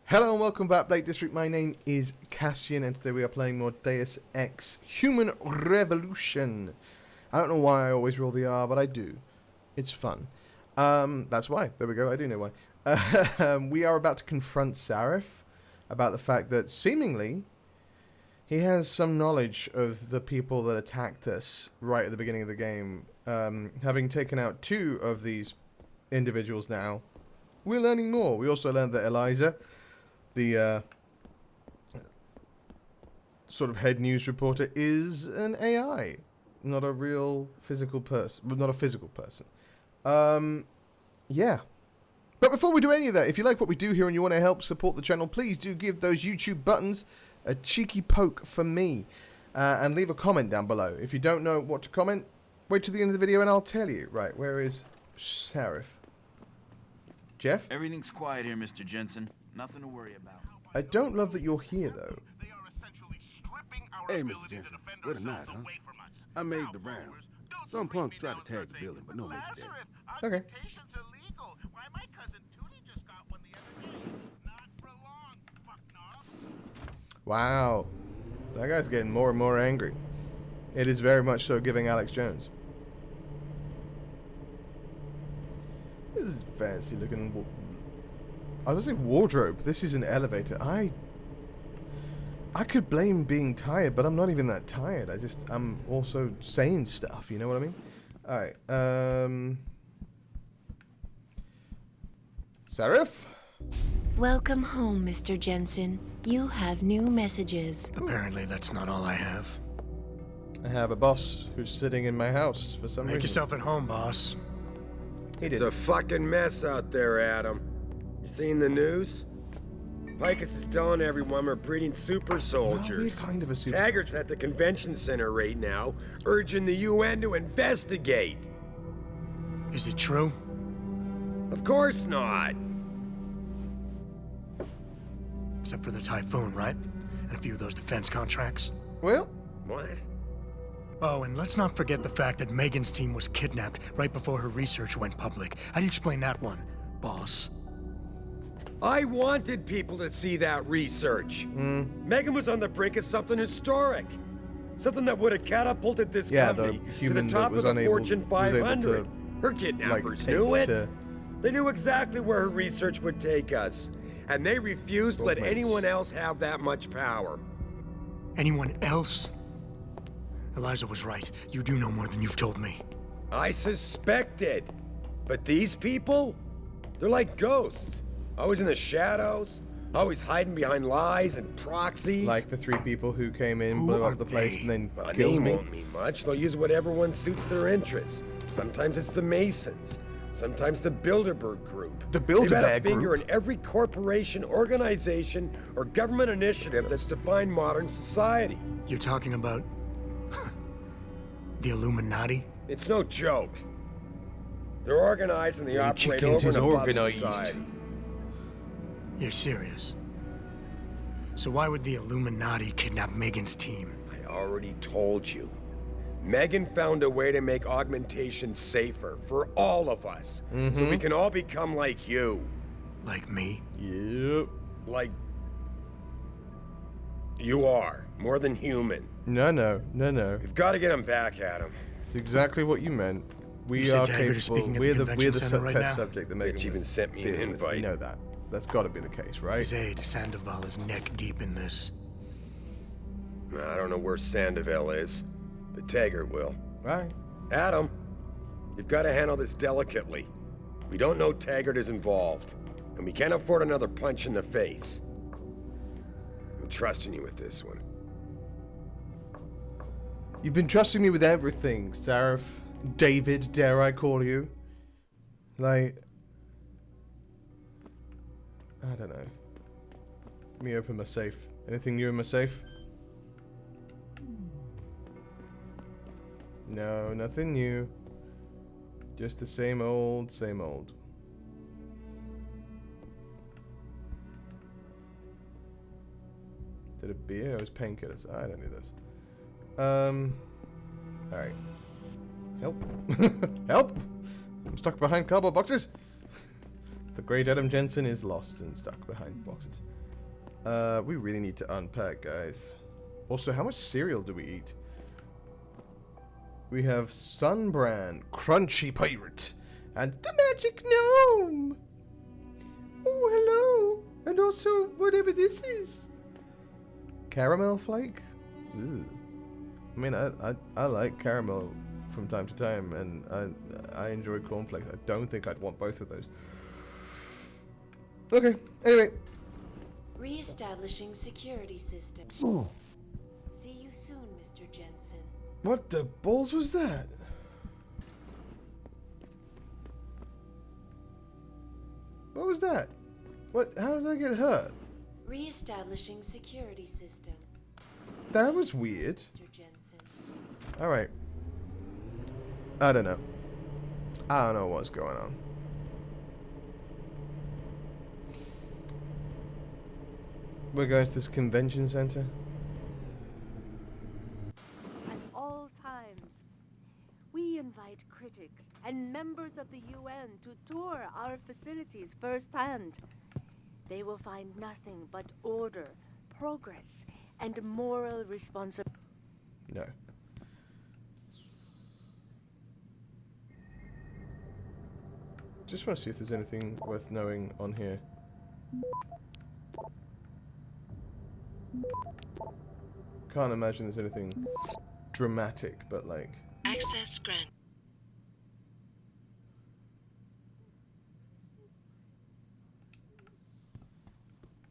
Hello and welcome back, Blake District. My name is Kastian and today we are playing more Deus Ex Human Revolution. I don't know why I always roll the R, but I do. It's fun. That's why. There we go, I do know why. We are about to confront Sarif about the fact that seemingly he has some knowledge of the people that attacked us right at the beginning of the game. Having taken out 2 of these individuals now, we're learning more. We also learned that Eliza, the sort of head news reporter, is an AI, not a real physical person. Not a physical person. Yeah. But before we do any of that, if you like what we do here and you want to help support the channel, please do give those YouTube buttons a cheeky poke for me. And leave a comment down below. If you don't know what to comment, wait till the end of the video and I'll tell you. Right, where is Sarif? Jeff? Everything's quiet here, Mr. Jensen. Nothing to worry about. I don't love that you're here, though. Hey, Mr. Jensen, what a night, huh? I made the rounds. Some punks tried to tag the building, but no major damage. Okay. Wow. That guy's getting more and more angry. It is very much so giving Alex Jones. This is fancy looking. I was saying wardrobe. This is an elevator. I could blame being tired, but I'm not even that tired. I'm also saying stuff. You know what I mean? All right. Sarif? Welcome home, Mr. Jensen. You have new messages. Apparently that's not all I have. I have a boss who's sitting in my house for some reason. Make yourself at home, boss. It's a fucking mess out there, Adam. You seen the news? Picus is telling everyone we're breeding super soldiers. No, we're kind of a super Taggart's at the convention center right now, urging the UN to investigate. Is it true? Of course not. Except for the Typhoon, right? And a few of those defense contracts. Well, What? Oh, and let's not forget the fact that Megan's team was kidnapped right before her research went public. How do you explain that one, boss? I wanted people to see that research. Megan was on the brink of something historic. Something that would have catapulted this company to the top of the Fortune 500. Her kidnappers knew it. They knew exactly where her research would take us. And they refused to let anyone else have that much power. Anyone else? Eliza was right. You do know more than you've told me. I suspected. But these people? They're like ghosts. Always in the shadows. Always hiding behind lies and proxies. like the 3 people who came in, blew up the place, and then Well, killed name me. won't mean much. They'll use whatever one suits their interests. Sometimes it's the Masons. Sometimes the Bilderberg Group. The They've had a Bilderberg finger Group? in every corporation, organization, or government initiative that's defined modern society. You're talking about the Illuminati? It's no joke. They're organized and they operate chickens over is and above organized. society. You're serious? So why would the Illuminati kidnap Megan's team? I already told you. Megan found a way to make augmentation safer for all of us. So we can all become like you. Like me? Yep. Like you are. More than human. No. We've got to get him back at him. It's exactly what you meant. We You said are Taggart is capable. speaking at We're the the convention center right test now? subject that Megan Bitch even was sent me an dealing with. invite. We know that. That's got to be the case, right? Zaid Sandoval is neck deep in this. I don't know where Sandoval is, but Taggart will. Right. Adam, you've got to handle this delicately. We don't know Taggart is involved, and we can't afford another punch in the face. I'm trusting you with this one. You've been trusting me with everything, Sarif. David, dare I call you? Like, I don't know. Let me open my safe. Anything new in my safe? No, nothing new. Just the same old, same old. Did a beer? It was painkillers. I don't do this. Alright. Help. Help! I'm stuck behind cardboard boxes! The great Adam Jensen is lost and stuck behind boxes. We really need to unpack, guys. Also, how much cereal do we eat? We have Sunbrand, Crunchy Pirate, and the Magic Gnome. Oh, hello. And also, whatever this is. Caramel Flake? Ugh. I mean, I like caramel from time to time, and I enjoy cornflakes. I don't think I'd want both of those. Okay, anyway. Re-establishing security systems. Oh. See you soon, Mr. Jensen. What the balls was that? What was that? What? How did I get hurt? Re-establishing security system. That was weird. Mr. Jensen. Alright. I don't know. I don't know what's going on. We're going to this convention center. At all times, we invite critics and members of the UN to tour our facilities firsthand. They will find nothing but order, progress, and moral responsibility. No. Just want to see if there's anything worth knowing on here. Can't imagine there's anything dramatic, but like... Access grant.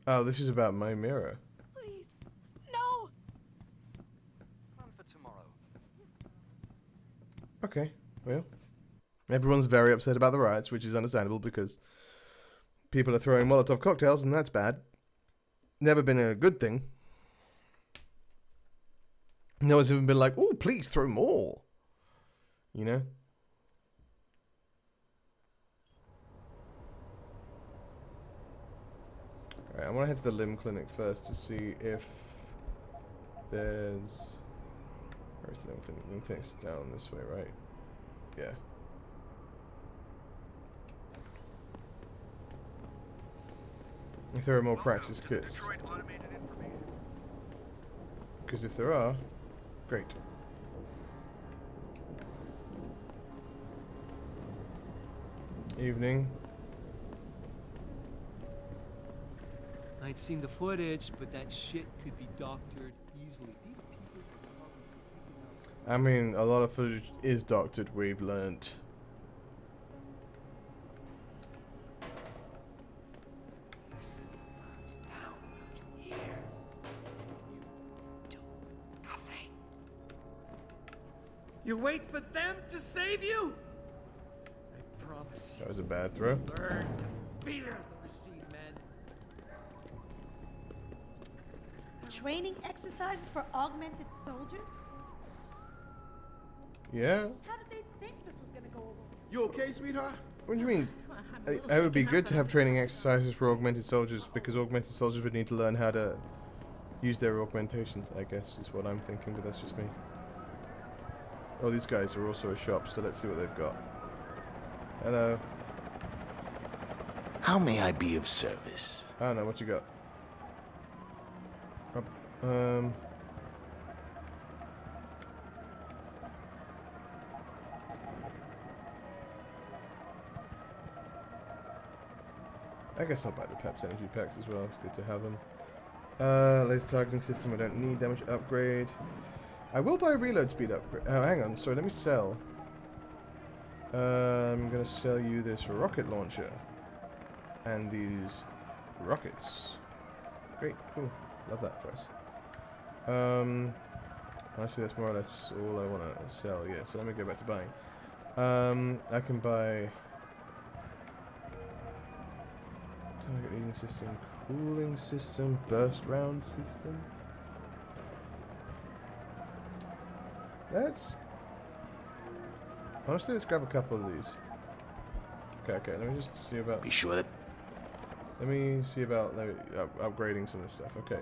Oh, this is about my mirror. Please, no! Plan for tomorrow. Okay, well. Everyone's very upset about the riots, which is understandable because people are throwing Molotov cocktails, and that's bad. Never been a good thing. No one's even been like, oh, please throw more. You know? Alright, I want to head to the limb clinic first to see if there's... Where's the limb clinic? Limb clinic's down this way, right? Yeah. If there are more practice kits. Because if there are, great. Evening. I'd seen the footage, but that shit could be doctored easily. These people are I mean, a lot of footage is doctored, we've learnt. You wait for them to save you? I promise you. That was a bad throw. Learn to fear the machine, man. Training exercises for augmented soldiers? Yeah? How did they think this was gonna go over? You okay, sweetheart? What do you mean? It would be good to have training exercises for augmented soldiers, because augmented soldiers would need to learn how to use their augmentations, I guess, is what I'm thinking, but that's just me. Oh, these guys are also a shop, so let's see what they've got. Hello. How may I be of service? I don't know, what you got? I guess I'll buy the Peps energy packs as well, it's good to have them. Laser targeting system, I don't need damage upgrade. I will buy a reload speed upgrade. Oh, hang on. Sorry, let me sell. I'm going to sell you this rocket launcher. And these rockets. Great, cool. Love that for us. Actually, that's more or less all I want to sell. Yeah, so let me go back to buying. I can buy... Target reading system, cooling system, burst round system. Honestly, let's grab a couple of these. Okay, let me just see about... Be sure that... Let me see about upgrading some of this stuff. Okay.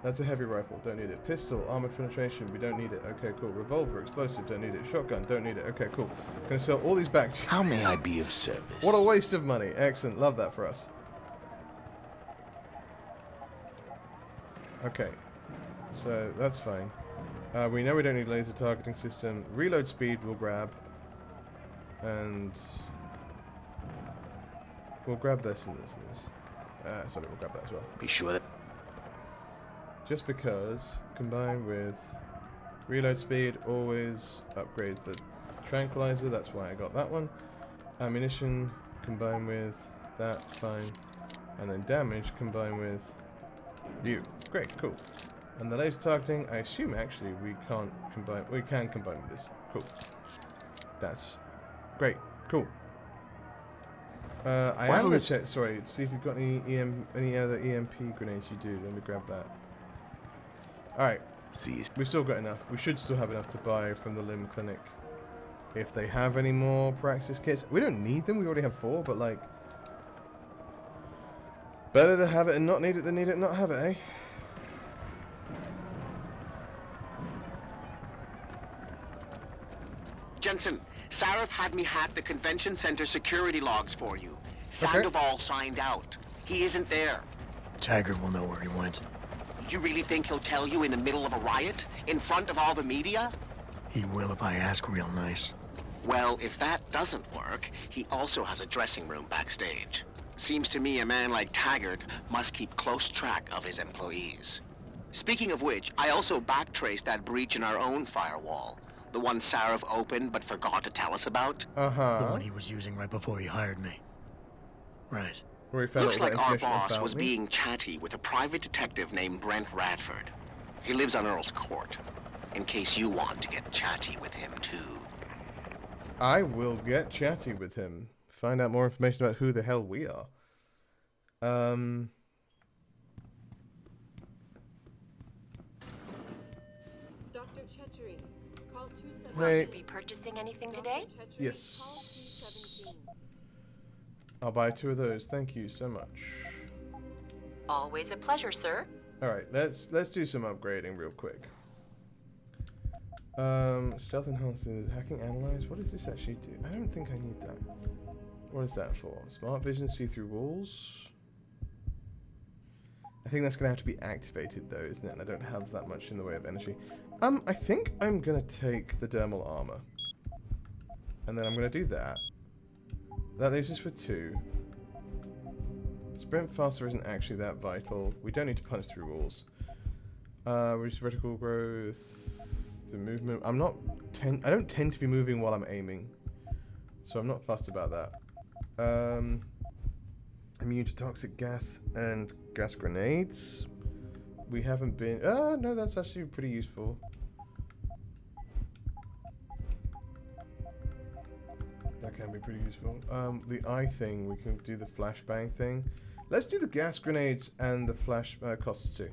That's a heavy rifle, don't need it. Pistol, armored penetration, we don't need it. Okay, cool. Revolver, explosive, don't need it. Shotgun, don't need it. Okay, cool. Gonna sell all these back to... How may I be of service? What a waste of money. Excellent, love that for us. Okay. So, that's fine. We know we don't need laser targeting system. Reload speed we'll grab. And... we'll grab this and this and this. Sorry, we'll grab that as well. Be sure that... Just because, combined with reload speed, always upgrade the tranquilizer. That's why I got that one. Ammunition, combined with that, fine. And then damage, combined with you. Great, cool. And the laser targeting, I assume actually we can't combine. We can combine with this. Cool. That's great. Cool. I am gonna check. Sorry, see if you've got any other EMP grenades. You do. Let me grab that. All right. We've still got enough. We should still have enough to buy from the limb clinic. If they have any more praxis kits, we don't need them. We already have 4, but like, better to have it and not need it than need it and not have it, eh? Jensen, Sarif had me hack the convention center security logs for you. Sandoval signed out. He isn't there. Taggart will know where he went. You really think he'll tell you in the middle of a riot? In front of all the media? He will if I ask real nice. Well, if that doesn't work, he also has a dressing room backstage. Seems to me a man like Taggart must keep close track of his employees. Speaking of which, I also backtraced that breach in our own firewall. The one Sarif opened but forgot to tell us about. The one he was using right before he hired me. Right. Looks like our boss was being chatty with a private detective named Brent Radford. He lives on Earl's Court. In case you want to get chatty with him too. I will get chatty with him. Find out more information about who the hell we are. Dr. Chetchery, call 217. Hey. Will you be purchasing anything today? Yes. I'll buy 2 of those. Thank you so much. Always a pleasure, sir. All right, let's do some upgrading real quick. Stealth enhances, hacking analyze. What does this actually do? I don't think I need that. What is that for? Smart vision, see through walls. I think that's gonna have to be activated though, isn't it? And I don't have that much in the way of energy. I think I'm gonna take the dermal armor, and then I'm gonna do that. That leaves us with 2. Sprint faster isn't actually that vital. We don't need to punch through walls. Reduce vertical growth. The movement. I don't tend to be moving while I'm aiming, so I'm not fussed about that. Immune to toxic gas and gas grenades. We haven't been. No, that's actually pretty useful. That can be pretty useful. The eye thing, we can do the flashbang thing. Let's do the gas grenades and the flash costs too.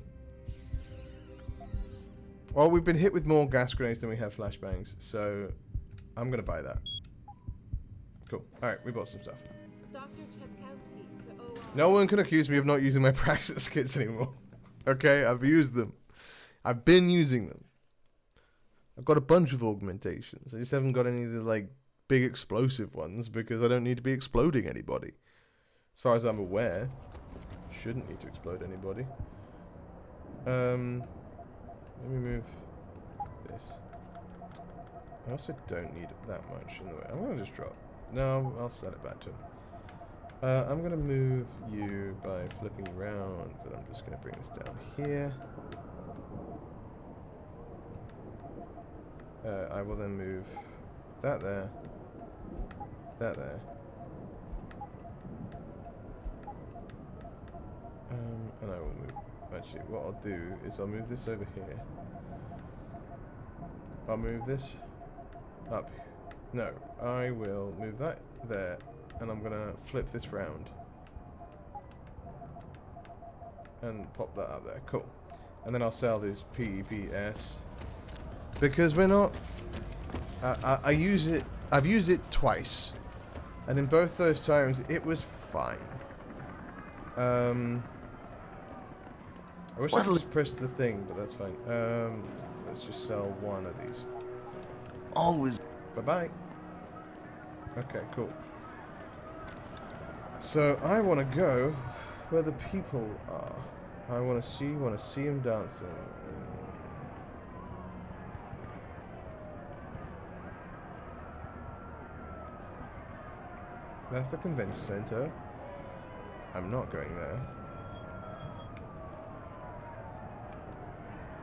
Well, we've been hit with more gas grenades than we have flashbangs, so I'm gonna buy that. Cool. Alright, we bought some stuff. No one can accuse me of not using my practice kits anymore. Okay, I've used them. I've been using them. I've got a bunch of augmentations. I just haven't got any of the, like, big explosive ones because I don't need to be exploding anybody. As far as I'm aware, shouldn't need to explode anybody. Let me move this. I also don't need that much in the way. I'm going to just drop. No, I'll set it back to him. I'm going to move you by flipping you around, and I'm just going to bring this down here. I will then move that there, that there. And I will move. Actually, what I'll do is I'll move this over here. I'll move this up. No, I will move that there, and I'm gonna flip this round and pop that up there. Cool. And then I'll sell this PBS because we're not. I use it. I've used it twice, and in both those times it was fine. I wish I could just press the thing, but that's fine. Let's just sell 1 of these. Always. Bye-bye. Okay, cool. So, I want to go where the people are. I want to see him dancing. That's the convention center. I'm not going there.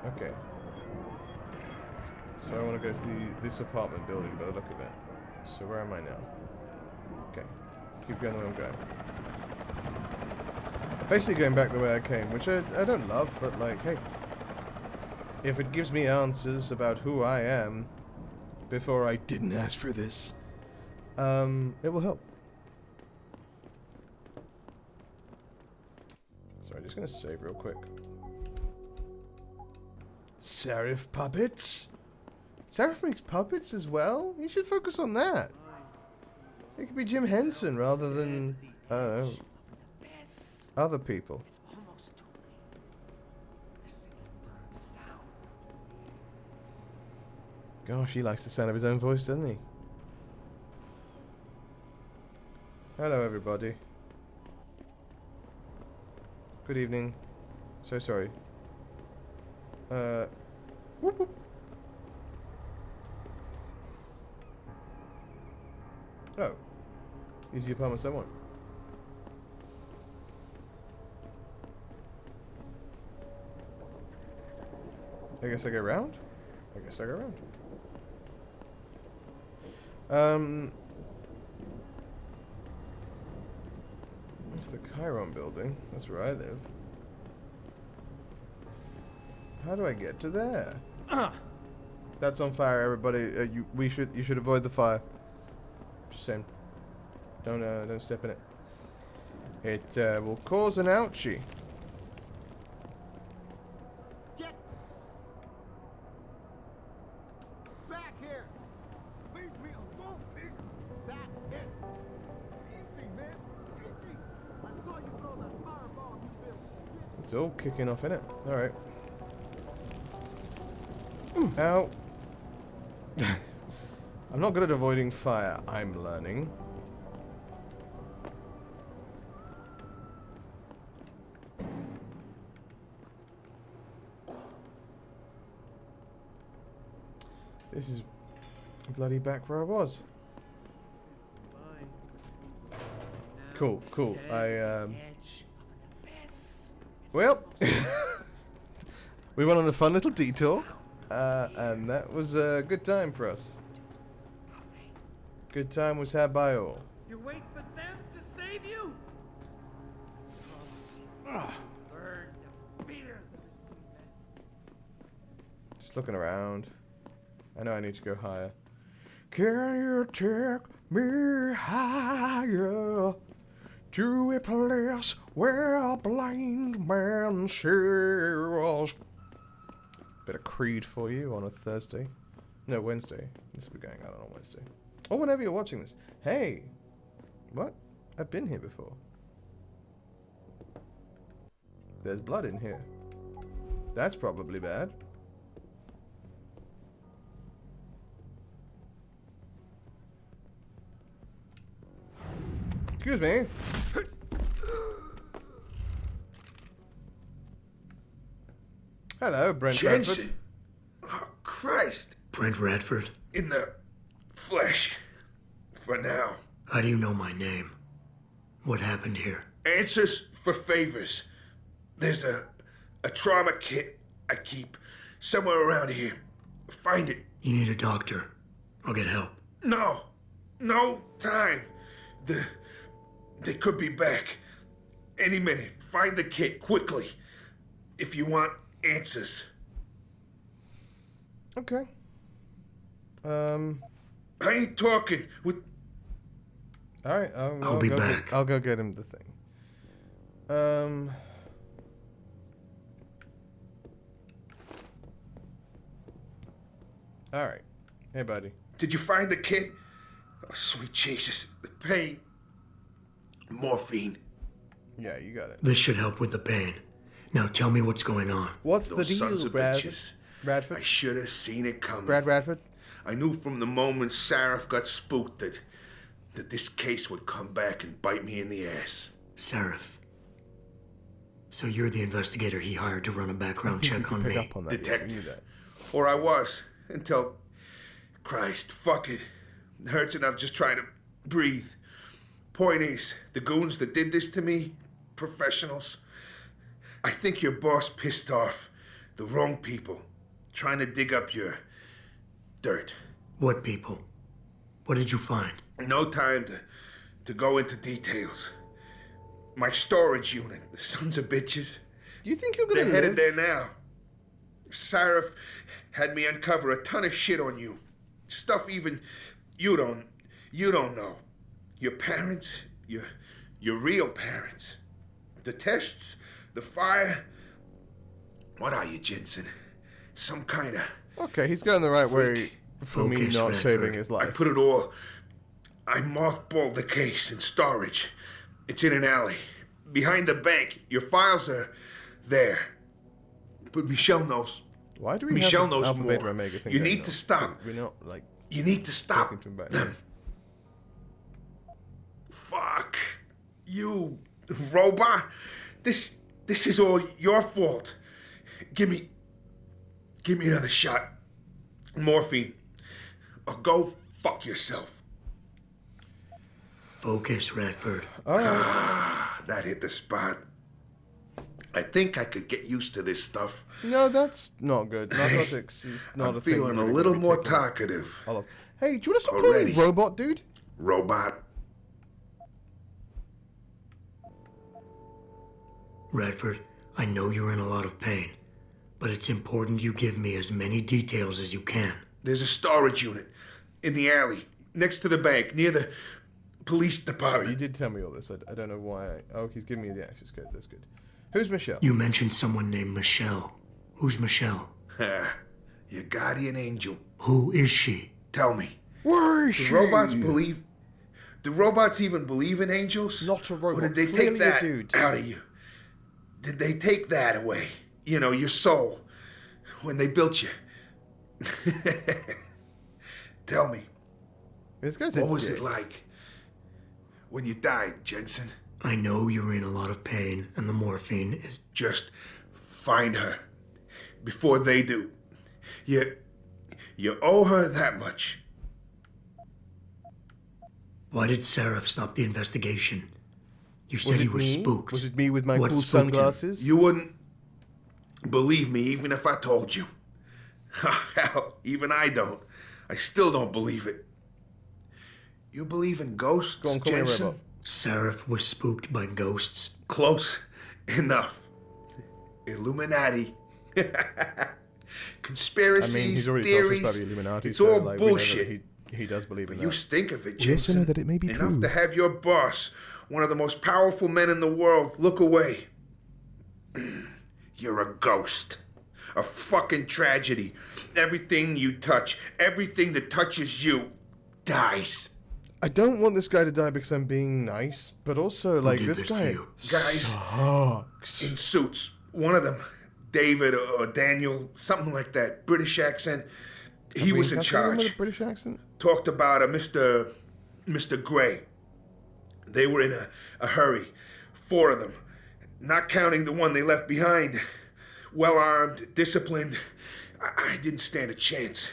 Okay. So I want to go to this apartment building by the look of it. So where am I now? Okay. Keep going the way I'm going. Basically going back the way I came, which I don't love, but like, hey. If it gives me answers about who I am before I didn't ask for this, it will help. Sorry, just gonna save real quick. Serif puppets? Serif makes puppets as well? You should focus on that. It could be Jim Henson rather than, I don't know, other people. Gosh, he likes the sound of his own voice, doesn't he? Hello, everybody. Good evening. So sorry. Whoop whoop. Oh. These are the apartments I want. I guess I go round? I guess I go round. It's the Chiron building. That's where I live. How do I get to there? That's on fire, everybody. You should avoid the fire. Just saying. Don't step in it. It will cause an ouchie. Get back here. Leave me alone, pig. That's it. Easy, man. Easy. I saw you throw that fireball you built. It's all kicking off, innit? Alright. Ow. I'm not good at avoiding fire. I'm learning. This is bloody back where I was. Cool, cool. Well, we went on a fun little detour, and that was a good time for us. Good time was had by all. You wait for them to save you? Learn to fear. Just looking around. I know I need to go higher. Can you take me higher to a place where a blind man sees? Bit of Creed for you on a Thursday. No, Wednesday. This will be going out on Wednesday. Or whenever you're watching this. Hey! What? I've been here before. There's blood in here. That's probably bad. Excuse me. Hello, Brent Jensen. Radford. Oh, Christ. Brent Radford? In the flesh. For now. How do you know my name? What happened here? Answers for favors. There's a trauma kit I keep somewhere around here. Find it. You need a doctor. I'll get help. No. No time. They could be back. Any minute. Find the kit quickly. If you want answers. Okay. I ain't talking with... Alright, I'll be back. I'll go get him the thing. Alright. Hey, buddy. Did you find the kit? Oh, sweet Jesus. The pain. Morphine. Yeah, you got it. This should help with the pain. Now tell me what's going on. What's the Those deal, sons of Bradford? bitches. Bradford? I should have seen it coming. Brad Radford? I knew from the moment Sarif got spooked that this case would come back and bite me in the ass. Sarif. So you're the investigator he hired to run a background check on me. Up on that. Detective. Yeah, that. Or I was, until... Christ, fuck it. It hurts enough just trying to breathe. Point is, the goons that did this to me, professionals. I think your boss pissed off the wrong people, trying to dig up your dirt. What people? What did you find? No time to go into details. My storage unit, the sons of bitches. Do you think you're gonna They're live? headed there now. Sarif had me uncover a ton of shit on you. Stuff even you don't know. Your parents, your real parents. The tests, the fire. What are you, Jensen? Some kind of... Okay, he's going the right way for me not saving his life. I put it all... I mothballed the case in storage. It's in an alley. Behind the bank. Your files are there. But Michelle knows. Why do we Michelle have knows Alpha, more. Beta, Omega thing You going need on? to stop. We're not, like... You need to stop talking to him about them. Fuck. You robot. This is all your fault. Give me another shot. Morphine. Or go fuck yourself. Focus, Radford. That hit the spot. I think I could get used to this stuff. No, that's not good. Narcotics is not I'm a thing. feeling a we're little gonna be more taking. talkative. Hey, do you want to stop Already. playing Robot, dude? Robot. Radford, I know you're in a lot of pain, but it's important you give me as many details as you can. There's a storage unit in the alley next to the bank near the police Oh, department. you did tell me all this. I don't know why. Oh, he's giving me the access code. That's good. Who's Michelle? You mentioned someone named Michelle. Who's Michelle? Your guardian angel. Who is she? Tell me. Where is she? Do robots believe... Do robots even believe in angels? Not a robot. Or did they Clearly take a that dude. out of you? Did they take that away? You know, your soul. When they built you. Tell me. This guy's What was it like when you died, Jensen? I know you're in a lot of pain, and the morphine is... Just find her. Before they do. You owe her that much. Why did Sarif stop the investigation? You said Was he it was me? spooked. Was it me with my What cool spooked him? sunglasses? You wouldn't believe me even if I told you. Hell, even I don't. I still don't believe it. You believe in ghosts, Go on, call me a Jensen? robot. Sarif was spooked by ghosts. Close enough. Illuminati. Conspiracies, I mean, he's already told us theories. about the Illuminati, It's so, all like, we know that bullshit. He does believe in But that. you stink of it, We also Jensen. know that it may be Enough true. to have your boss, one of the most powerful men in the world, look away. You're a ghost. A fucking tragedy. Everything you touch, everything that touches you, dies. I don't want this guy to die because I'm being nice, but also, like, did this this to guy you? Guys sucks. in suits. One of them, David or Daniel, something like that, British accent. He was in With a charge. British accent? Talked about a Mr. Gray. They were in a hurry. 4 of them. Not counting the one they left behind. Well-armed, disciplined. I didn't stand a chance.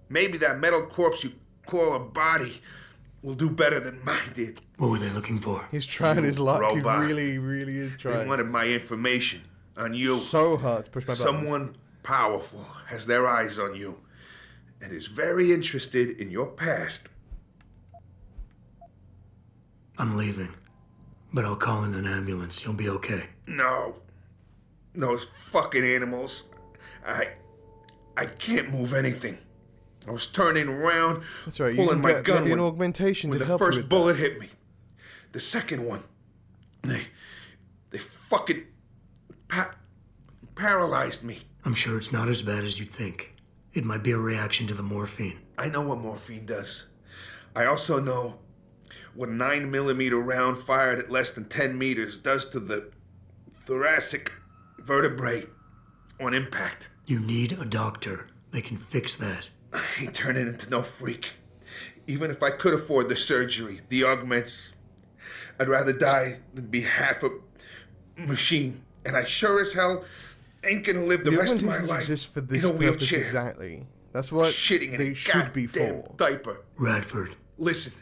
Maybe that metal corpse you call a body will do better than mine did. What were they looking for? He's trying his luck. robot. He really, really is They trying. wanted my information on you. So hard to push my buttons. Someone powerful has their eyes on you and is very interested in your past. I'm leaving, but I'll call in an ambulance. You'll be okay. No. Those fucking animals. I can't move anything. I was turning around, That's right. You pulling can my get gun maybe an when, augmentation when to the help you first with bullet hit me. The second one, they fucking paralyzed me. I'm sure it's not as bad as you think. It might be a reaction to the morphine. I know what morphine does. I also know what a 9mm round fired at less than 10 meters does to the thoracic vertebrae on impact. You need a doctor. They can fix that. I ain't turning into no freak. Even if I could afford the surgery, the augments, I'd rather die than be half a machine And I sure as hell ain't gonna live the rest of my life exist for in this a purpose wheelchair. exactly. That's what shitting in they a should be goddamn for. diaper. Radford. Listen,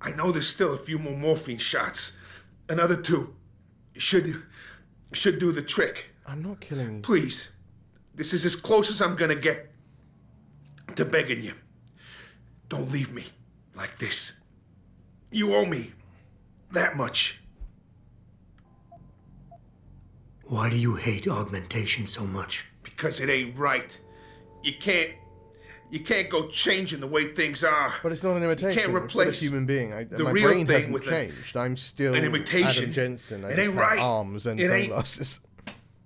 I know there's still a few more morphine shots. Another 2 should do the trick. I'm not killing you. Please, this is as close as I'm gonna get to begging you. Don't leave me like this. You owe me that much. Why do you hate augmentation so much? Because it ain't right. You can't go changing the way things are. But it's not an imitation. You can't replace I'm still a human being. the My real brain thing hasn't with changed. I'm still an imitation. Adam Jensen. I It just ain't have right. arms and It ain't sunglasses.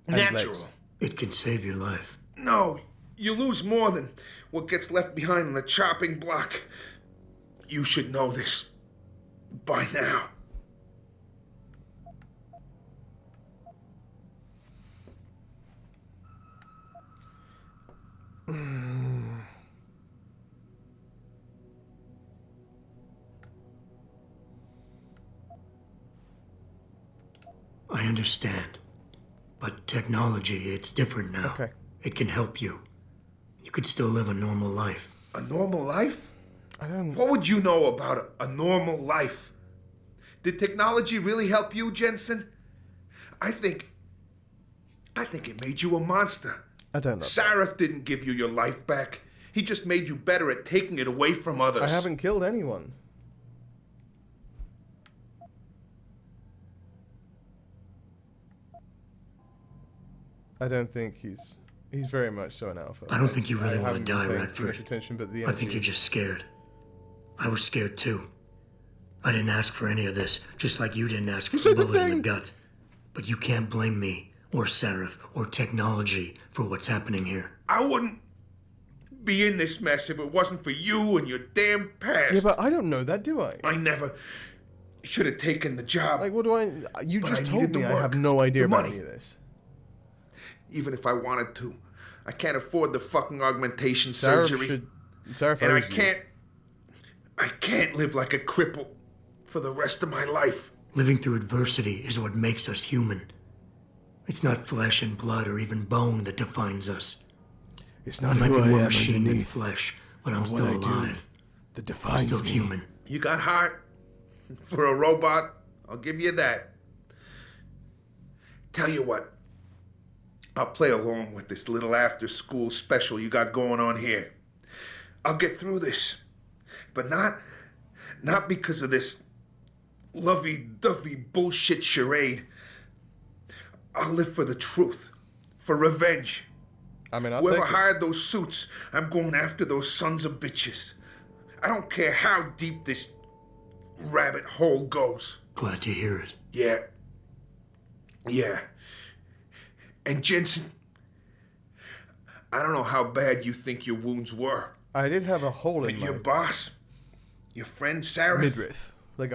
And natural. legs. It can save your life. No, you lose more than what gets left behind on the chopping block. You should know this by now. I understand. But technology, it's different now. Okay. It can help you. You could still live a normal life. A normal life? I don't... What would you know about a normal life? Did technology really help you, Jensen? I think it made you a monster. I don't know. Sarif didn't give you your life back. He just made you better at taking it away from others. I haven't killed anyone. I don't think he's very much so an alpha. I don't think you really I want to haven't die, been paying too much Radford. attention, but the I think you're just scared. I was scared too. I didn't ask for any of this, just like you didn't ask for a bullet in the gut. But you can't blame me, or Sarif, or technology for what's happening here. I wouldn't be in this mess if it wasn't for you and your damn past. Yeah, but I don't know that, do I? I never should have taken the job. Like, what do I... You But just I told needed me the I work, have no idea the about money. any of this. Even if I wanted to. I can't afford the fucking augmentation Sarif surgery. Sarif And I owes you. can't live like a cripple for the rest of my life. Living through adversity is what makes us human. It's not flesh and blood or even bone that defines us. It's I not might who be I more am machine than underneath, flesh, but I'm or what still I do alive. that I'm defines still me. human. You got heart for a robot. I'll give you that. Tell you what. I'll play along with this little after-school special you got going on here. I'll get through this. But not because of this lovey-dovey bullshit charade. I'll live for the truth. For revenge. I mean, I'll Whoever take it. hired those suits, I'm going after those sons of bitches. I don't care how deep this rabbit hole goes. Glad to hear it. Yeah. And Jensen, I don't know how bad you think your wounds were. I did have a hole in But my your boss, your friend Sarah, midriff. Like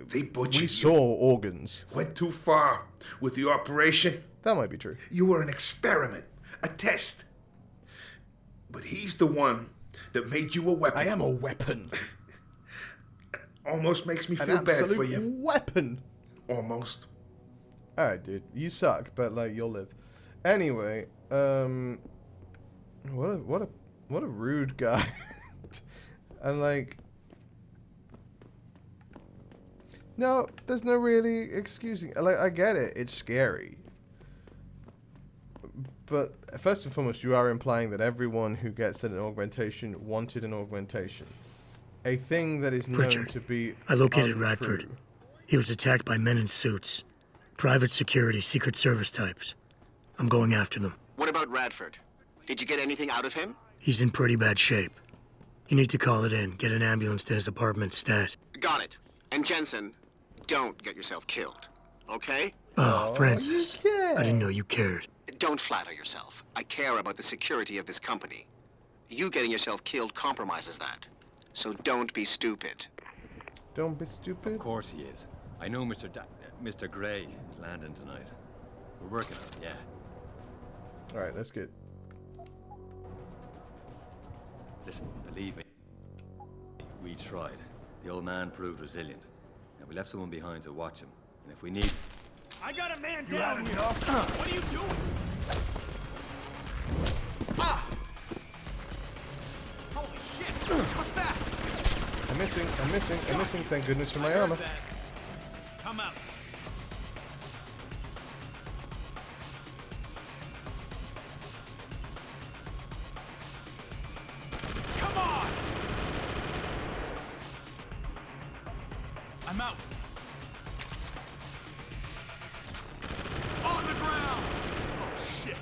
they butchered we you. saw organs. Went too far with the operation. That might be true. You were an experiment, a test. But he's the one that made you a weapon. I am a weapon. Almost makes me An feel bad for absolute you. weapon. Almost. Alright, dude. You suck, but like you'll live. Anyway, what a rude guy. And like, no, there's no really excusing. Like, I get it. It's scary. But first and foremost, you are implying that everyone who gets an augmentation wanted an augmentation. A thing that is known Pritchard, to be I located untrue. Radford. He was attacked by men in suits. Private security, Secret Service types. I'm going after them. What about Radford? Did you get anything out of him? He's in pretty bad shape. You need to call it in. Get an ambulance to his apartment stat. Got it. And Jensen, don't get yourself killed. Okay? Oh, Francis. I didn't know you cared. Don't flatter yourself. I care about the security of this company. You getting yourself killed compromises that. So don't be stupid. Don't be stupid. Of course he is. I know Mr. Gray is landing tonight. We're working on it, yeah. Alright, let's get... Listen, believe me. We tried. The old man proved resilient. And we left someone behind to watch him. And if we need... I got a man down here. What are you doing? Ah! Holy shit! What's that? I'm missing. Thank goodness for my armor. Come out. Come on! I'm out. On the ground! Oh shit!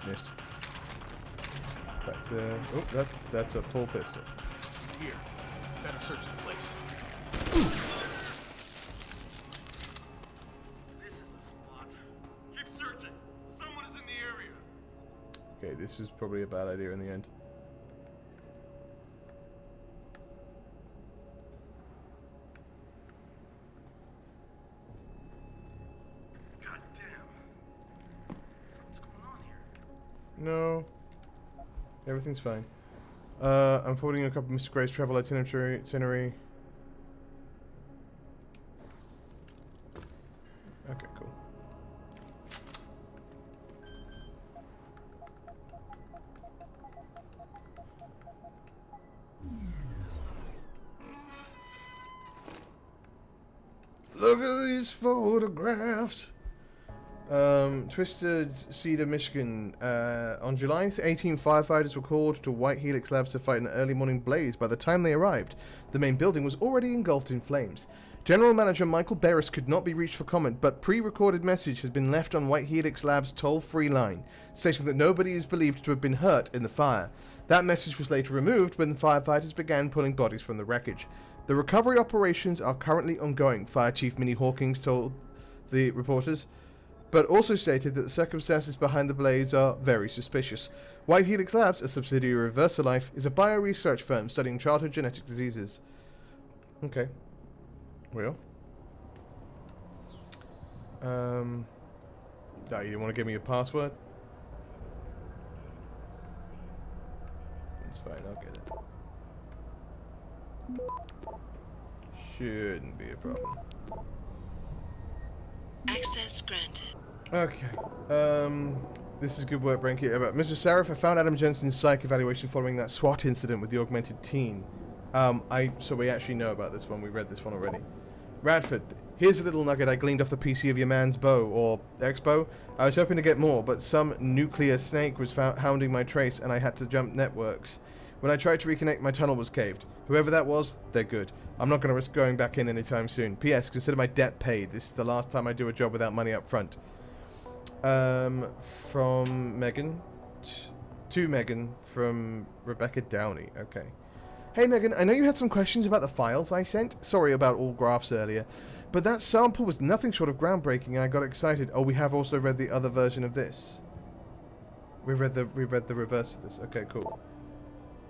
Missed. But oh, that's a full pistol. It's here. Better search the place. This is the spot. Keep searching. Someone is in the area. Okay, this is probably a bad idea in the end. God damn. Something's going on here. No. Everything's fine. I'm forwarding a copy of Mr. Gray's travel itinerary. Okay, cool. Look at these photographs. Twisted Cedar, Michigan. On July 18, firefighters were called to White Helix Labs to fight an early morning blaze. By the time they arrived, the main building was already engulfed in flames. General Manager Michael Barris could not be reached for comment, but pre-recorded message has been left on White Helix Labs' toll-free line, stating that nobody is believed to have been hurt in the fire. That message was later removed when the firefighters began pulling bodies from the wreckage. The recovery operations are currently ongoing, Fire Chief Minnie Hawkins told the reporters, but also stated that the circumstances behind the blaze are very suspicious. White Helix Labs, a subsidiary of VersaLife, is a bio-research firm studying childhood genetic diseases. Okay. Well. You didn't want to give me your password? It's fine, I'll get it. Shouldn't be a problem. Access granted. Okay. This is good work, Branky. About Mr. Sarif, I found Adam Jensen's psych evaluation following that SWAT incident with the augmented teen. So we actually know about this one. We read this one already. Radford, here's a little nugget I gleaned off the PC of your man's bow, or ex-bow. I was hoping to get more, but some nuclear snake was hounding my trace, and I had to jump networks. When I tried to reconnect, my tunnel was caved. Whoever that was, they're good. I'm not going to risk going back in anytime soon. P.S. Consider my debt paid. This is the last time I do a job without money up front. From Megan. To Megan from Rebecca Downey. Okay. Hey Megan, I know you had some questions about the files I sent. Sorry about all graphs earlier. But that sample was nothing short of groundbreaking and I got excited. Oh, we have also read the other version of this. We read the reverse of this. Okay, cool.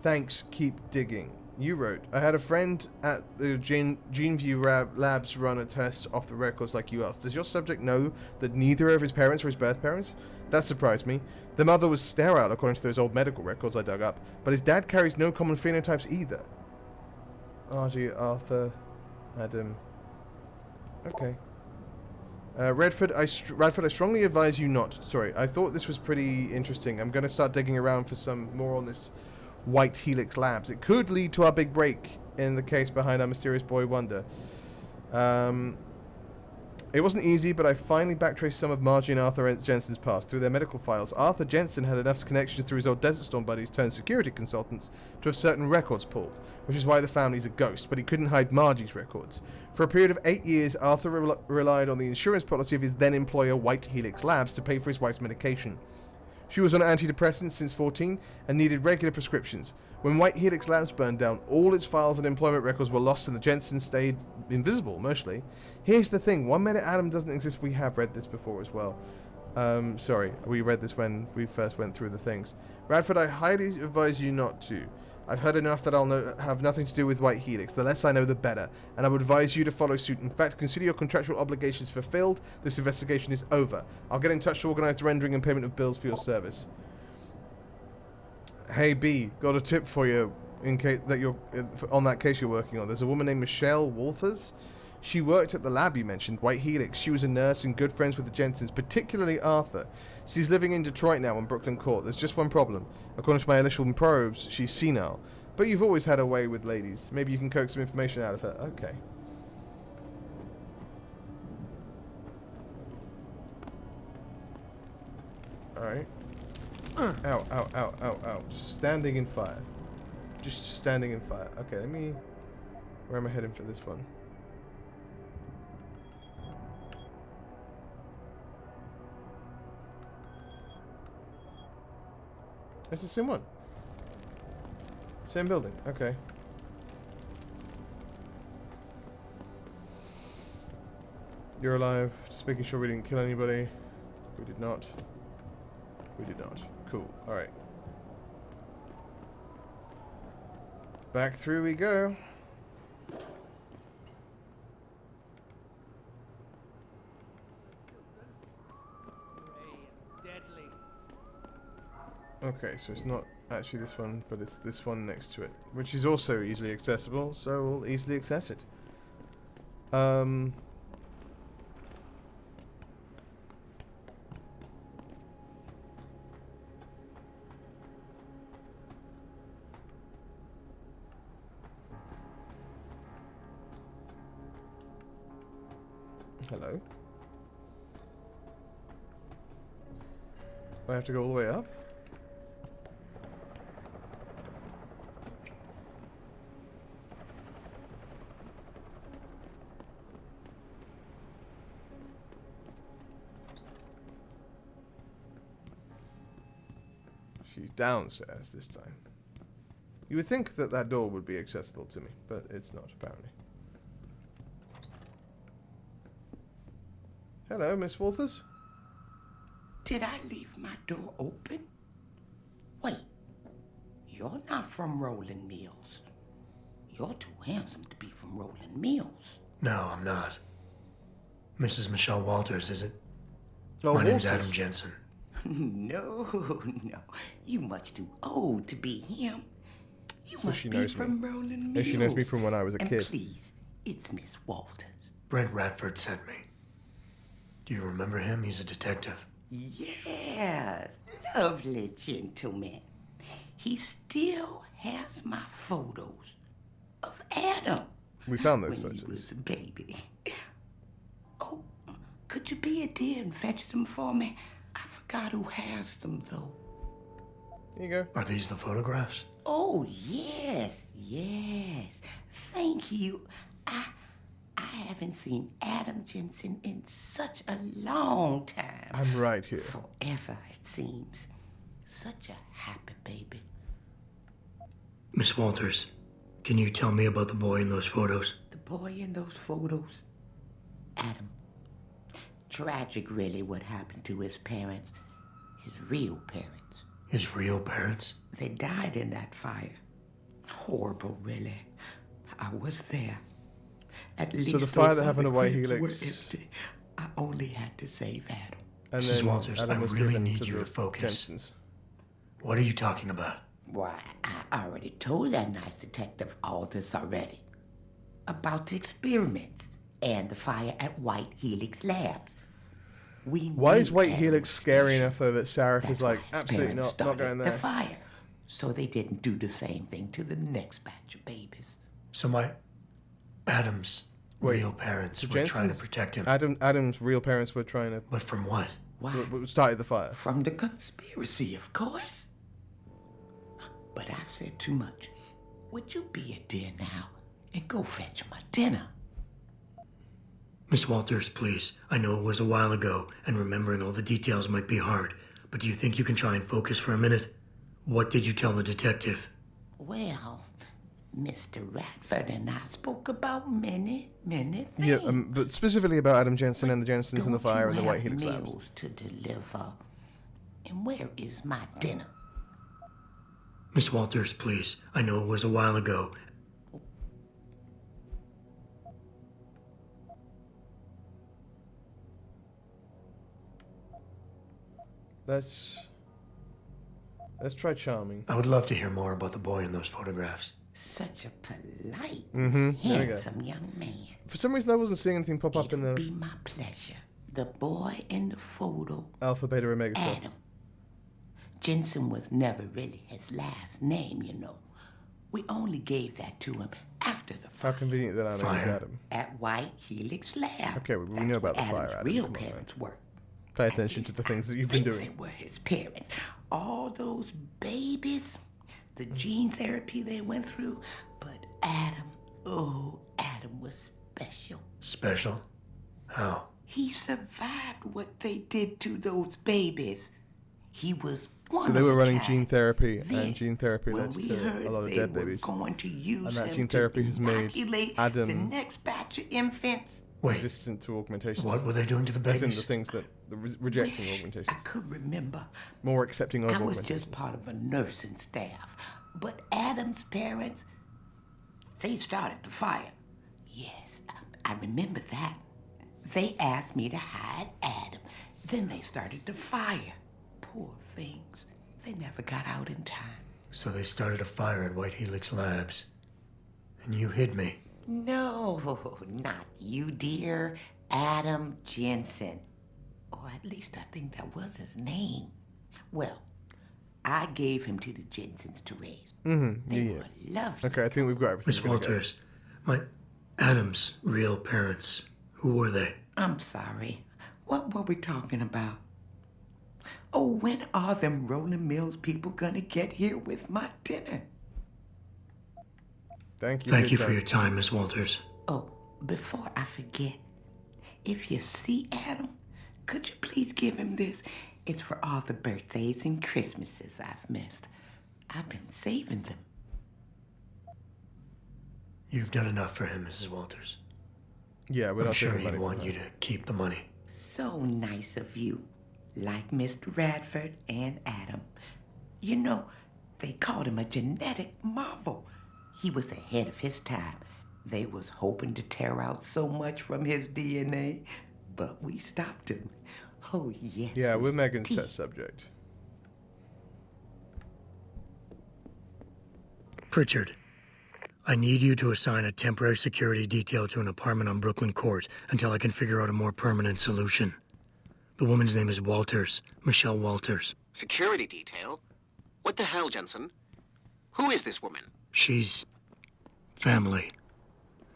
Thanks, keep digging. You wrote, I had a friend at the GeneView Labs run a test off the records like you asked. Does your subject know that neither of his parents were his birth parents? That surprised me. The mother was sterile according to those old medical records I dug up, but his dad carries no common phenotypes either. RG, Arthur, Adam. Okay. Radford, I strongly advise you not. Sorry, I thought this was pretty interesting. I'm going to start digging around for some more on this White Helix Labs. It could lead to our big break in the case behind our mysterious boy wonder. It wasn't easy, but I finally backtraced some of Margie and Arthur Jensen's past. Through their medical files, Arthur Jensen had enough connections through his old Desert Storm buddies turned security consultants to have certain records pulled, which is why the family's a ghost, but he couldn't hide Margie's records. For a period of 8 years, Arthur relied on the insurance policy of his then employer, White Helix Labs, to pay for his wife's medication. She was on antidepressants since 14 and needed regular prescriptions. When White Helix Labs burned down, all its files and employment records were lost and the Jensens stayed invisible, mostly. Here's the thing, 1 Minute Adam doesn't exist. We have read this before as well. Sorry, we read this when we first went through the things. Radford, I highly advise you not to. I've heard enough that I'll have nothing to do with White Helix. The less I know, the better. And I would advise you to follow suit. In fact, consider your contractual obligations fulfilled. This investigation is over. I'll get in touch to organize the rendering and payment of bills for your service. Hey B, got a tip for you. in case that you're on that case you're working on. There's a woman named Michelle Walters. She worked at the lab you mentioned, White Helix. She was a nurse and good friends with the Jensens, particularly Arthur. She's living in Detroit now on Brooklyn Court. There's just one problem. According to my initial probes, she's senile. But you've always had a way with ladies. Maybe you can coax some information out of her. Okay. Alright. Ow, ow, ow, ow, ow. Just standing in fire. Just standing in fire. Okay, let me... Where am I heading for this one? It's the same one. Same building. Okay. You're alive. Just making sure we didn't kill anybody. We did not. We did not. Cool. Alright. Back through we go. Okay, so it's not actually this one, but it's this one next to it, which is also easily accessible, so we'll easily access it. Hello. I have to go all the way up? She's downstairs this time. You would think that that door would be accessible to me, but it's not, apparently. Hello, Miss Walters. Did I leave my door open? Wait, you're not from Roland Mills. You're too handsome to be from Roland Mills. No, I'm not. Mrs. Michelle Walters, is it? Oh, My name's Walters. Adam Jensen. No, no. You much too old to be him. You So must she be knows from me. Roland Yeah, Mills. she knows me from when I was a and kid. Please, it's Miss Walters. Brent Radford sent me. Do you remember him? He's a detective. Yes, lovely gentleman. He still has my photos of Adam. We found those when photos. He was a baby. Oh, could you be a dear and fetch them for me? I forgot who has them, though. Here you go. Are these the photographs? Oh, yes, yes. Thank you. I haven't seen Adam Jensen in such a long time. I'm right here. Forever, it seems. Such a happy baby. Miss Walters, can you tell me about the boy in those photos? The boy in those photos? Adam. Tragic, really, what happened to his parents. His real parents. His real parents? They died in that fire. Horrible, really. I was there. At least So the fire those that happened other to White cribs Helix. were empty. I only had to save Adam. And Mrs. then Walters, Adam I was really given need to you the to focus. Jensens. What are you talking about? Why, I already told that nice detective all this already. About the experiments and the fire at White Helix Labs. Why is White Helix scary enough, though, that Sarif is like, absolutely Parents not started going the there? fire, so they didn't do the same thing to the next batch of babies. So my... Adam's real parents were trying to Jensen's- protect him. Adam's real parents were trying to... But from what? What started the fire? From the conspiracy, of course. But I've said too much. Would you be a dear now and go fetch my dinner? Miss Walters, please. I know it was a while ago, and remembering all the details might be hard, but do you think you can try and focus for a minute? What did you tell the detective? Well, Mr. Radford and I spoke about many, many things. Yeah, but specifically about Adam Jensen and the Jensens and the fire and the White Helix Labs. Meals to deliver. And where is my dinner? Miss Walters, please. I know it was a while ago. Let's try charming. I would love to hear more about the boy in those photographs. Such a polite, There handsome young man. For some reason, I wasn't seeing anything pop up in the... Be my pleasure. The boy in the photo. Alpha, Beta, Omega stuff. Adam. Jensen was never really his last name, you know. We only gave that to him after the fire. How convenient that our name is Adam. At White Helix Lab. Okay, we know about the fire, Adam. Real parents were. Pay attention to the things that you've been doing. They were his parents. All those babies, the gene therapy they went through, but Adam, oh, Adam was special. Special? How? He survived what they did to those babies. He was one So they were running kind. gene therapy, Then, and gene therapy when led we to heard a lot of they dead were babies. going to use And that him gene to therapy has made inoculate Adam the next batch of infants. resistant to augmentations. What were they doing to the As in babies? the things that rejecting augmentations. I could remember. More accepting of I was augmentations. just part of a nursing staff. But Adam's parents, they started the fire. Yes, I remember that. They asked me to hide Adam. Then they started the fire. Poor things. They never got out in time. So they started a fire at White Helix Labs. And you hid me. No, not you, dear. Adam Jensen. Or at least I think that was his name. Well, I gave him to the Jensens to raise. They were lovely. Okay, I think we've got everything. Miss Walters, my Adam's real parents, who were they? I'm sorry. What were we talking about? Oh, when are them Rolling Mills people gonna get here with my dinner? Thank you. Thank you for your time, Miss Walters. Oh, before I forget, if you see Adam, could you please give him this? It's for all the birthdays and Christmases I've missed. I've been saving them. You've done enough for him, Mrs. Walters. Yeah, we're I'm not sure taking he'd money want from you to keep the money. So nice of you. Like Mr. Radford and Adam. You know, they called him a genetic marvel. He was ahead of his time. They was hoping to tear out so much from his DNA, but we stopped him. Oh, yes. Yeah, we're Megan's test subject. Pritchard, I need you to assign a temporary security detail to an apartment on Brooklyn Court until I can figure out a more permanent solution. The woman's name is Walters, Michelle Walters. Security detail? What the hell, Jensen? Who is this woman? She's family,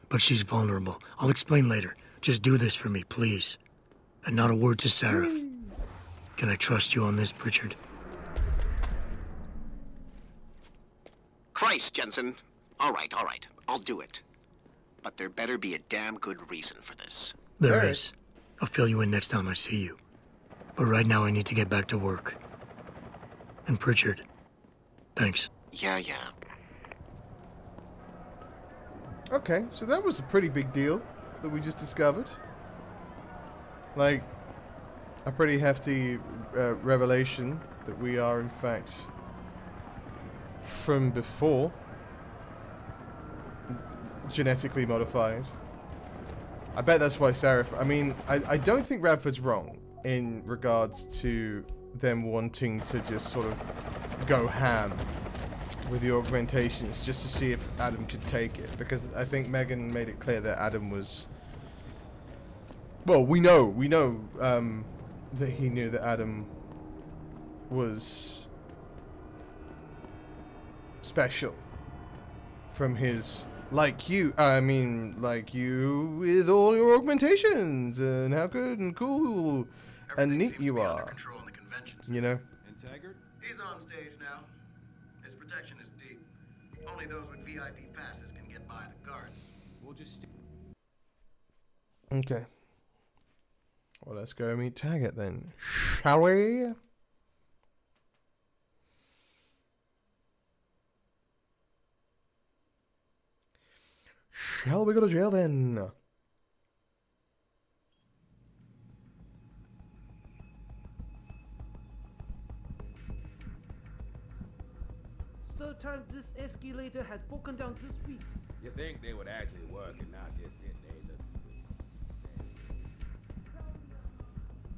but she's vulnerable. I'll explain later. Just do this for me, please. And not a word to Sarif. Can I trust you on this, Pritchard? Christ, Jensen. All right. I'll do it. But there better be a damn good reason for this. There is. I'll fill you in next time I see you. But right now I need to get back to work. And Pritchard, thanks. Yeah. Okay, so that was a pretty big deal that we just discovered. Like, a pretty hefty revelation that we are, in fact, from before, genetically modified. I bet that's why Sarif... I mean, I don't think Radford's wrong in regards to them wanting to just sort of go ham with the augmentations just to see if Adam could take it. Because I think Megan made it clear that Adam was... Well, we know that he knew that Adam was special from his... Like you with all your augmentations and how good and cool and neat you are. You know? And Taggart? He's on stage now. His protection is deep. Only those with VIP passes can get by the guards. We'll just... Okay. Well, let's go meet Taggart then, shall we? Shall we go to jail then? Third time this escalator has broken down this week. You think they would actually work and not just sit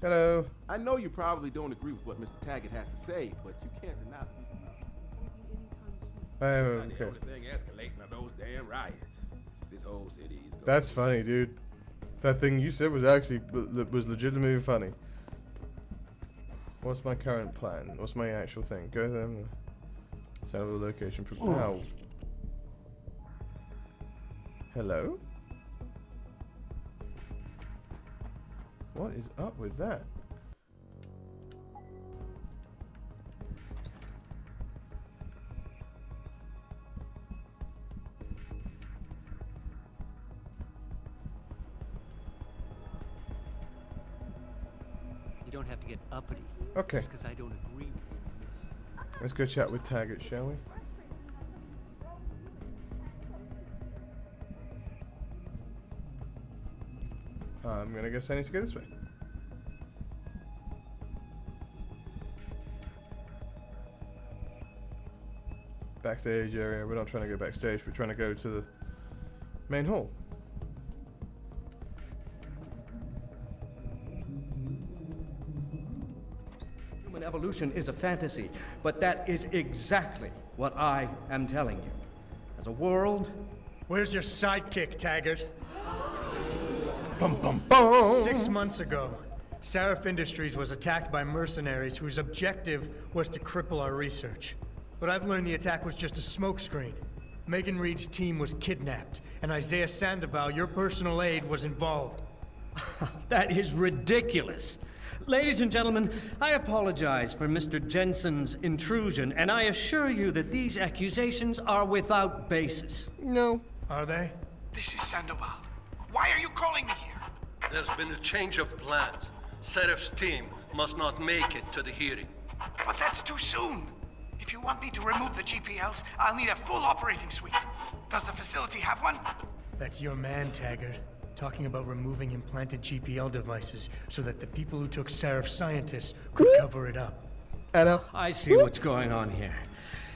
there Hello. I know you probably don't agree with what Mr. Taggart has to say, but you can't deny that. Okay. The only thing escalating are those damn riots. This whole city is going. That's funny, dude. That thing you said was actually was legitimately funny. What's my current plan? What's my actual thing? Go there. Send over the location for now. Hello? What is up with that? You don't have to get uppity. Okay. Just because I don't agree with you on this. Let's go chat with Taggart, shall we? I'm gonna guess I need to go this way. Backstage area. We're not trying to go backstage. We're trying to go to the main hall. Human evolution is a fantasy, but that is exactly what I am telling you. As a world... Where's your sidekick, Taggart? Bum, bum, bum. 6 months ago, Seraph Industries was attacked by mercenaries whose objective was to cripple our research. But I've learned the attack was just a smokescreen. Megan Reed's team was kidnapped, and Isaiah Sandoval, your personal aide, was involved. That is ridiculous. Ladies and gentlemen, I apologize for Mr. Jensen's intrusion, and I assure you that these accusations are without basis. No. Are they? This is Sandoval. Why are you calling me here? There's been a change of plans. Seraph's team must not make it to the hearing. But that's too soon. If you want me to remove the GPLs, I'll need a full operating suite. Does the facility have one? That's your man, Taggart. Talking about removing implanted GPL devices so that the people who took Seraph scientists could cover it up. I see what's going on here.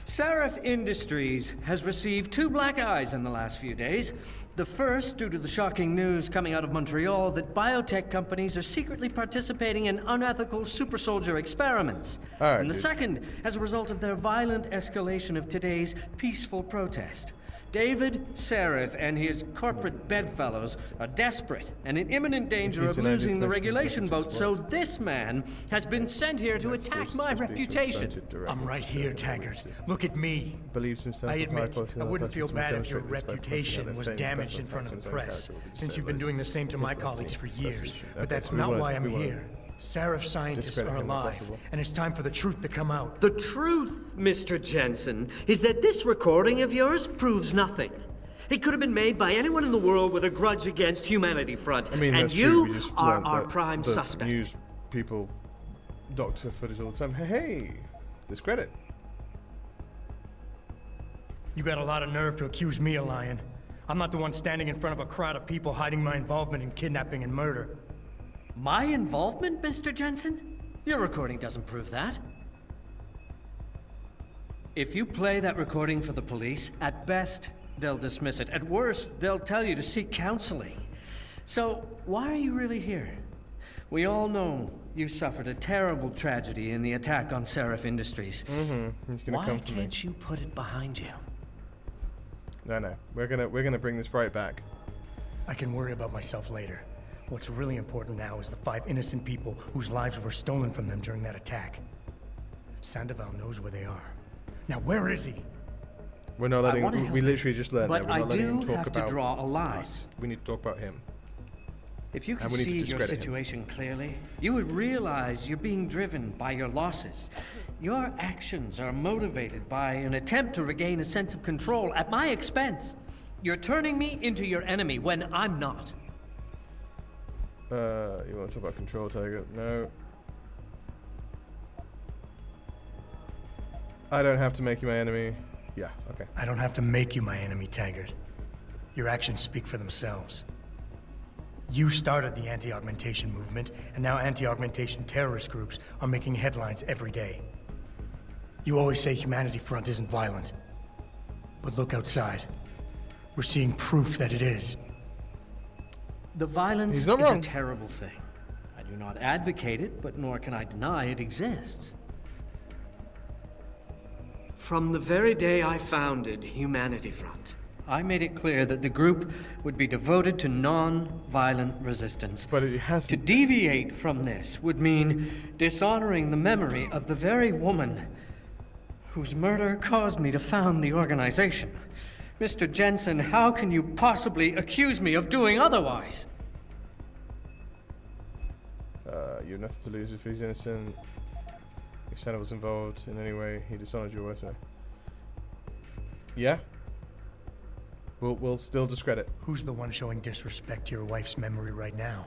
Seraph Industries has received 2 black eyes in the last few days. The first, due to the shocking news coming out of Montreal that biotech companies are secretly participating in unethical super soldier experiments. And the second, as a result of their violent escalation of today's peaceful protest. David Seraph and his corporate bedfellows are desperate and in imminent danger of losing the regulation vote, so this man has been sent here to attack my reputation. I'm right here, Taggart. Look at me. Believes himself. I admit, I wouldn't feel bad if your reputation was damaged in front of the press, since you've been doing the same to my colleagues for years. But that's not why I'm here. Seraph scientists are alive, and it's time for the truth to come out. The truth, Mr. Jensen, is that this recording of yours proves nothing. It could have been made by anyone in the world with a grudge against Humanity Front, and you are our prime suspect. News people doctor footage all the time. Hey, discredit. You got a lot of nerve to accuse me of lying. I'm not the one standing in front of a crowd of people hiding my involvement in kidnapping and murder. My involvement, Mr. Jensen? Your recording doesn't prove that. If you play that recording for the police, at best, they'll dismiss it. At worst, they'll tell you to seek counseling. So, why are you really here? We all know you suffered a terrible tragedy in the attack on Seraph Industries. He's gonna why come for me. can't you put it behind you? No. We're gonna bring this right back. I can worry about myself later. What's really important now is the 5 innocent people whose lives were stolen from them during that attack. Sandoval knows where they are. Now, where is he? We're not letting. We literally just learned that. But We're not letting him I do talk have about to draw a line. us. We need to talk about him. If you could And we need to see your discredit him. situation clearly, you would realize you're being driven by your losses. Your actions are motivated by an attempt to regain a sense of control at my expense. You're turning me into your enemy when I'm not. You want to talk about control, Tiger? No. I don't have to make you my enemy. Yeah, okay. I don't have to make you my enemy, Taggart. Your actions speak for themselves. You started the anti-augmentation movement, and now anti-augmentation terrorist groups are making headlines every day. You always say Humanity Front isn't violent. But look outside. We're seeing proof that it is. The violence He's is not a wrong. terrible thing. do not advocate it, but nor can I deny it exists. From the very day I founded Humanity Front, I made it clear that the group would be devoted to non-violent resistance. But it hasn't. To deviate from this would mean dishonoring the memory of the very woman whose murder caused me to found the organization. Mr. Jensen, how can you possibly accuse me of doing otherwise? You have nothing to lose if he's innocent. If Santa was involved in any way, he dishonored your work. Yeah? We'll still discredit. Who's the one showing disrespect to your wife's memory right now?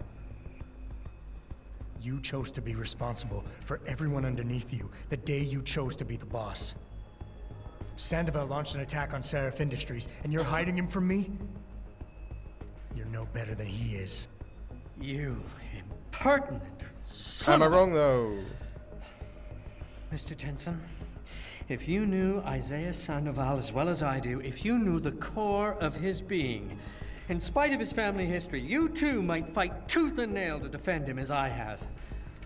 You chose to be responsible for everyone underneath you the day you chose to be the boss. Sandoval launched an attack on Seraph Industries, and you're hiding him from me? You're no better than he is. You impertinent son Am I of a- wrong, though? Mr. Jensen, if you knew Isaiah Sandoval as well as I do, if you knew the core of his being, in spite of his family history, you too might fight tooth and nail to defend him as I have.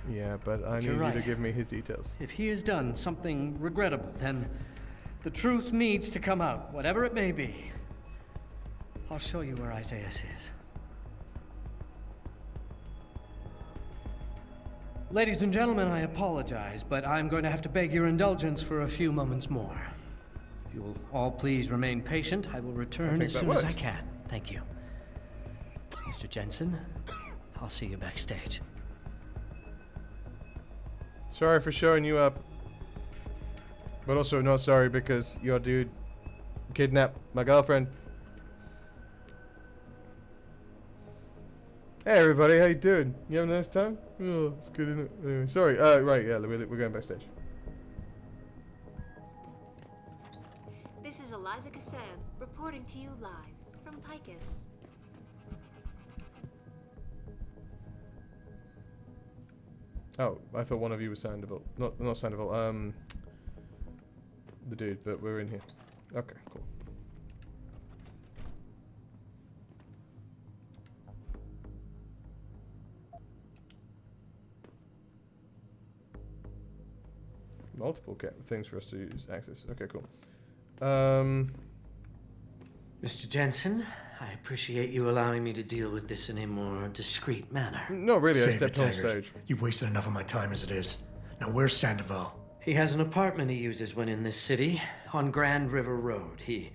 Yeah, but I need you're you right. to give me his details. If he has done something regrettable, then the truth needs to come out, whatever it may be. I'll show you where Isaiah is. Ladies and gentlemen, I apologize, but I'm going to have to beg your indulgence for a few moments more. If you will all please remain patient, I will return as soon as I can. Thank you. Mr. Jensen, I'll see you backstage. Sorry for showing you up. But also not sorry because your dude kidnapped my girlfriend. Hey everybody, how you doing? You having a nice time? Oh, it's good, isn't it? Anyway, sorry. Right, yeah, we're going backstage. This is Eliza Kastian, reporting to you live from Picus. Oh, I thought one of you was Sandoval. Not Sandoval. The dude, but we're in here. Okay, cool. Multiple things for us to use access. Okay, cool. Mr. Jensen, I appreciate you allowing me to deal with this in a more discreet manner. Not really, I Save stepped it, on Taggart. stage. You've wasted enough of my time as it is. Now where's Sandoval? He has an apartment he uses when in this city, on Grand River Road. He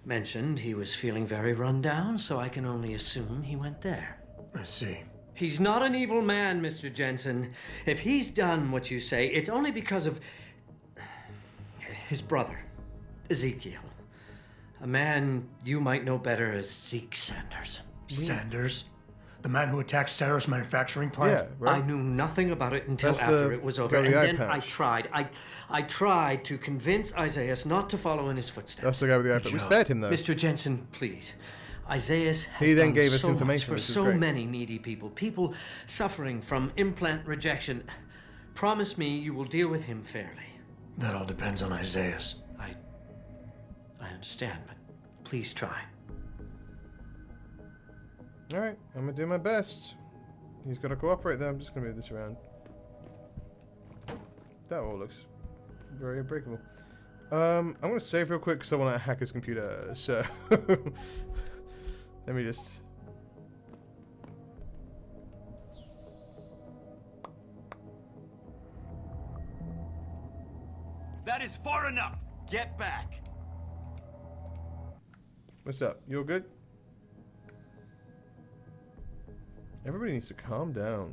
mentioned he was feeling very run down, so I can only assume he went there. I see. He's not an evil man, Mr. Jensen. If he's done what you say, it's only because of his brother, Ezekiel. A man you might know better as Zeke Sanders. Sanders? The man who attacked Sarah's manufacturing plant? Yeah, right. I knew nothing about it until That's after the it was over, guy with and the eye then patch. I tried to convince Isaiah not to follow in his footsteps. That's the guy with the eye patch. We spared him, though. Mr. Jensen, please. Isaiah has He then done gave us so much information, for which is so great. many needy people suffering from implant rejection. Promise me you will deal with him fairly. That all depends on Isaiah's. I understand, but please try. Alright, I'm gonna do my best. He's gotta cooperate though. I'm just gonna move this around. That all looks very unbreakable. I'm gonna save real quick because I want to hack his computer, so let me just. That is far enough. Get back. What's up? You all good? Everybody needs to calm down.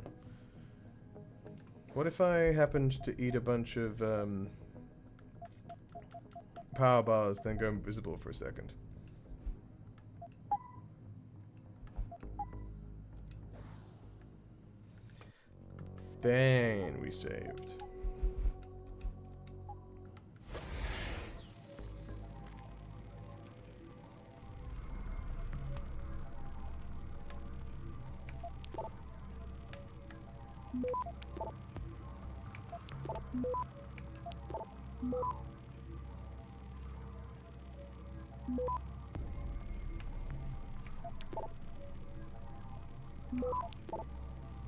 What if I happened to eat a bunch of power bars, then go invisible for a second? Then we saved.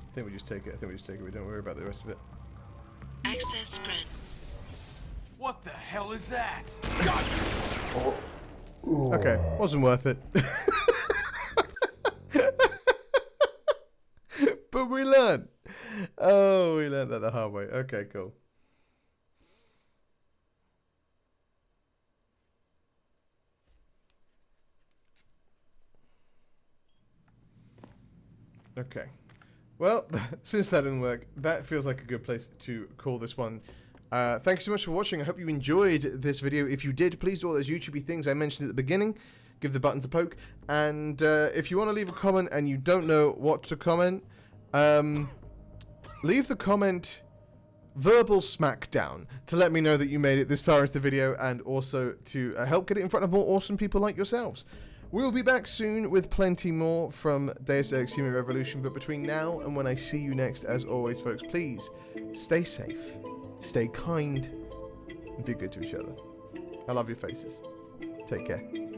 I think we just take it. We don't worry about the rest of it. Access granted. What the hell is that? Okay, wasn't worth it. But we learned. Oh, we learned that the hard way. Okay, cool. Okay. Well, since that didn't work, that feels like a good place to call this one. Thank you so much for watching. I hope you enjoyed this video. If you did, please do all those YouTube-y things I mentioned at the beginning. Give the buttons a poke. And if you want to leave a comment and you don't know what to comment, leave the comment verbal smackdown to let me know that you made it this far into the video, and also to help get it in front of more awesome people like yourselves. We'll be back soon with plenty more from Deus Ex Human Revolution, but between now and when I see you next, as always, folks, please stay safe, stay kind, and be good to each other. I love your faces. Take care.